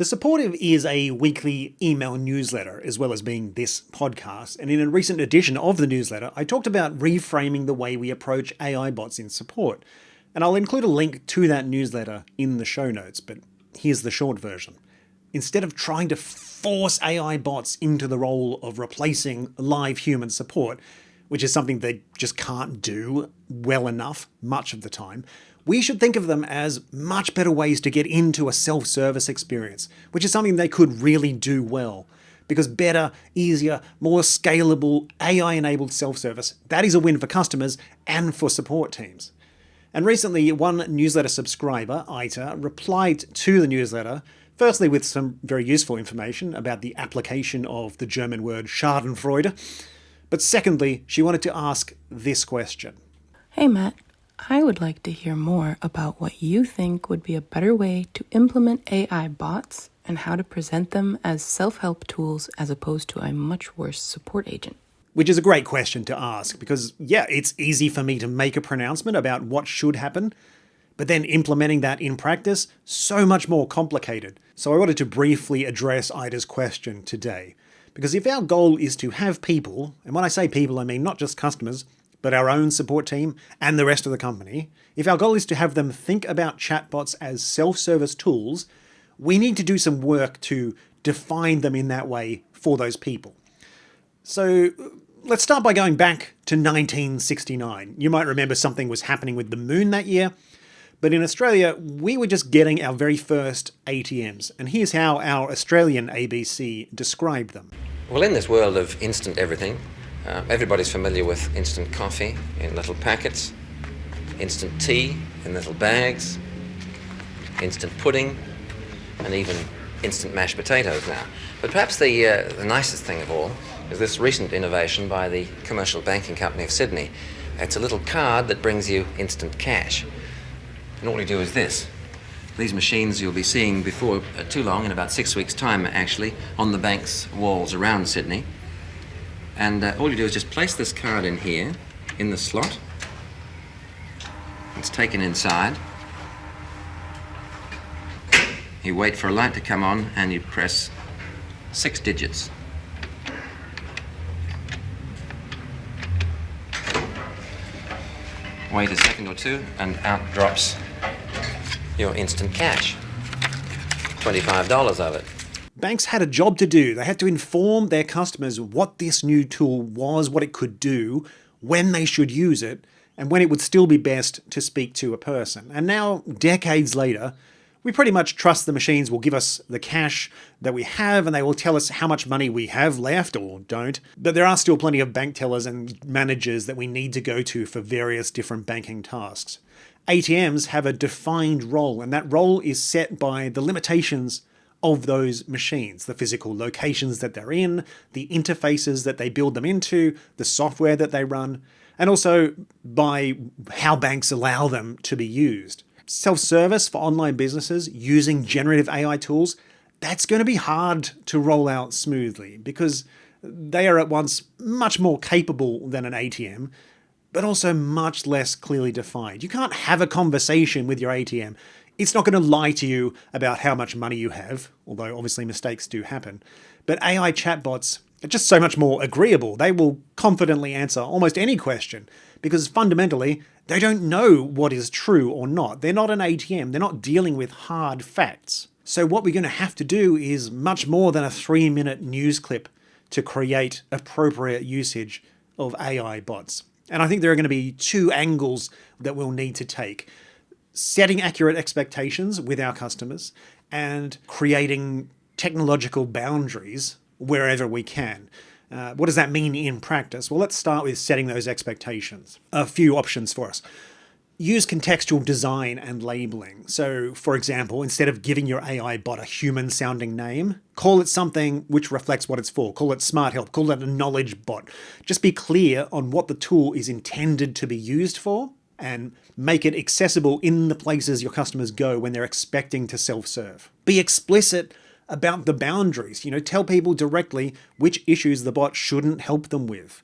The Supportive is a weekly email newsletter, as well as being this podcast. And in a recent edition of the newsletter, I talked about reframing the way we approach AI bots in support. And I'll include a link to that newsletter in the show notes, but here's the short version. Instead of trying to force AI bots into the role of replacing live human support, which is something they just can't do well enough much of the time, we should think of them as much better ways to get into a self-service experience, which is something they could really do well. Because better, easier, more scalable, AI-enabled self-service, that is a win for customers and for support teams. And recently, one newsletter subscriber, Ita, replied to the newsletter, firstly with some very useful information about the application of the German word Schadenfreude, but secondly, she wanted to ask this question. Hey Matt, I would like to hear more about what you think would be a better way to implement AI bots and how to present them as self-help tools as opposed to a much worse support agent. Which is a great question to ask because, yeah, it's easy for me to make a pronouncement about what should happen, but then implementing that in practice, so much more complicated. So I wanted to briefly address Ida's question today. Because if our goal is to have people, and when I say people, I mean not just customers, but our own support team and the rest of the company, if our goal is to have them think about chatbots as self-service tools, we need to do some work to define them in that way for those people. So let's start by going back to 1969. You might remember something was happening with the moon that year, but in Australia, we were just getting our very first ATMs. And here's how our Australian ABC described them. Well, in this world of instant everything, everybody's familiar with instant coffee in little packets, instant tea in little bags, instant pudding, and even instant mashed potatoes now. But perhaps the nicest thing of all is this recent innovation by the commercial banking company of Sydney. It's a little card that brings you instant cash. And all you do is this. These machines you'll be seeing before too long, in about 6 weeks' time actually, on the bank's walls around Sydney. And all you do is just place this card in here, in the slot. It's taken inside. You wait for a light to come on and you press 6 digits. Wait a second or two and out drops your instant cash. $25 of it. Banks had a job to do. They had to inform their customers what this new tool was, what it could do, when they should use it, and when it would still be best to speak to a person. And now, decades later, we pretty much trust the machines will give us the cash that we have and they will tell us how much money we have left or don't. But there are still plenty of bank tellers and managers that we need to go to for various different banking tasks. ATMs have a defined role, and that role is set by the limitations of those machines, the physical locations that they're in, the interfaces that they build them into, the software that they run, and also by how banks allow them to be used. Self-service for online businesses using generative AI tools, that's going to be hard to roll out smoothly because they are at once much more capable than an ATM, but also much less clearly defined. You can't have a conversation with your ATM. It's not going to lie to you about how much money you have, although obviously mistakes do happen. But AI chatbots are just so much more agreeable. They will confidently answer almost any question because fundamentally, they don't know what is true or not. They're not an ATM. They're not dealing with hard facts. So what we're going to have to do is much more than a 3-minute news clip to create appropriate usage of AI bots. And I think there are going to be 2 angles that we'll need to take. Setting accurate expectations with our customers and creating technological boundaries wherever we can. What does that mean in practice? Well, let's start with setting those expectations. A few options for us. Use contextual design and labeling. So, for example, instead of giving your AI bot a human-sounding name, call it something which reflects what it's for. Call it Smart Help. Call it a knowledge bot. Just be clear on what the tool is intended to be used for and make it accessible in the places your customers go when they're expecting to self-serve. Be explicit about the boundaries. Tell people directly which issues the bot shouldn't help them with.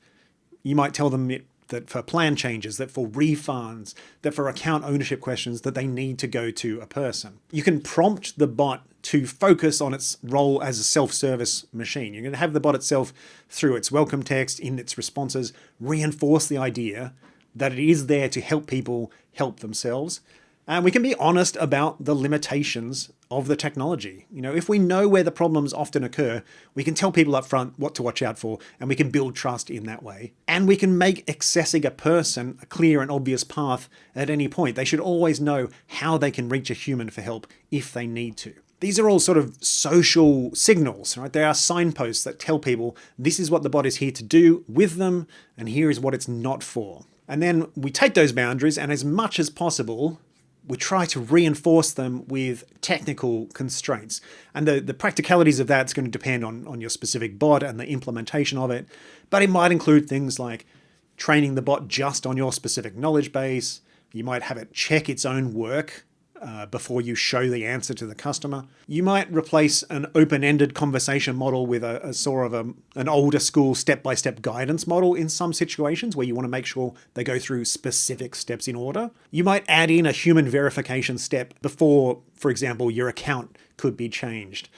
You might tell them that for plan changes, that for refunds, that for account ownership questions, that they need to go to a person. You can prompt the bot to focus on its role as a self-service machine. You're going to have the bot itself, through its welcome text, in its responses, reinforce the idea that it is there to help people help themselves. And we can be honest about the limitations of the technology. If we know where the problems often occur, we can tell people up front what to watch out for, and we can build trust in that way. And we can make accessing a person a clear and obvious path at any point. They should always know how they can reach a human for help if they need to. These are all sort of social signals, right? They are signposts that tell people this is what the bot is here to do with them, and here is what it's not for. And then we take those boundaries, and as much as possible, we try to reinforce them with technical constraints. And the practicalities of that's going to depend on your specific bot and the implementation of it. But it might include things like training the bot just on your specific knowledge base. You might have it check its own work before you show the answer to the customer. You might replace an open-ended conversation model with a sort of an older school step-by-step guidance model in some situations where you want to make sure they go through specific steps in order. You might add in a human verification step before, for example, your account could be changed.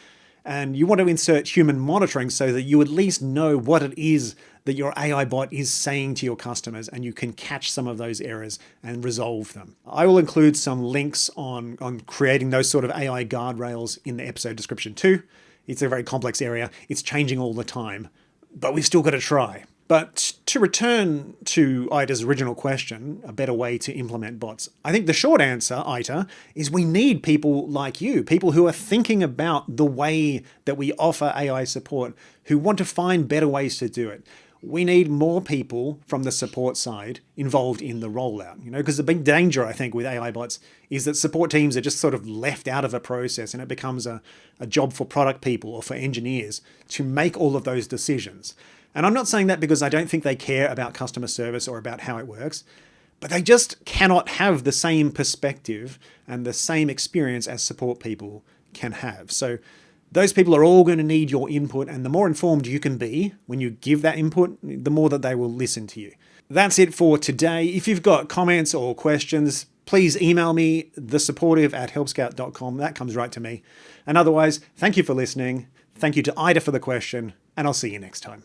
And you want to insert human monitoring so that you at least know what it is that your AI bot is saying to your customers, and you can catch some of those errors and resolve them. I will include some links on creating those sort of AI guardrails in the episode description too. It's a very complex area. It's changing all the time, but we've still got to try. But to return to Ida's original question, a better way to implement bots, I think the short answer, Ida, is we need people like you, people who are thinking about the way that we offer AI support, who want to find better ways to do it. We need more people from the support side involved in the rollout, because the big danger, I think, with AI bots is that support teams are just sort of left out of a process, and it becomes a job for product people or for engineers to make all of those decisions. And I'm not saying that because I don't think they care about customer service or about how it works, but they just cannot have the same perspective and the same experience as support people can have. So those people are all going to need your input, and the more informed you can be when you give that input, the more that they will listen to you. That's it for today. If you've got comments or questions, please email me, thesupportive@helpscout.com. That comes right to me. And otherwise, thank you for listening. Thank you to Ida for the question, and I'll see you next time.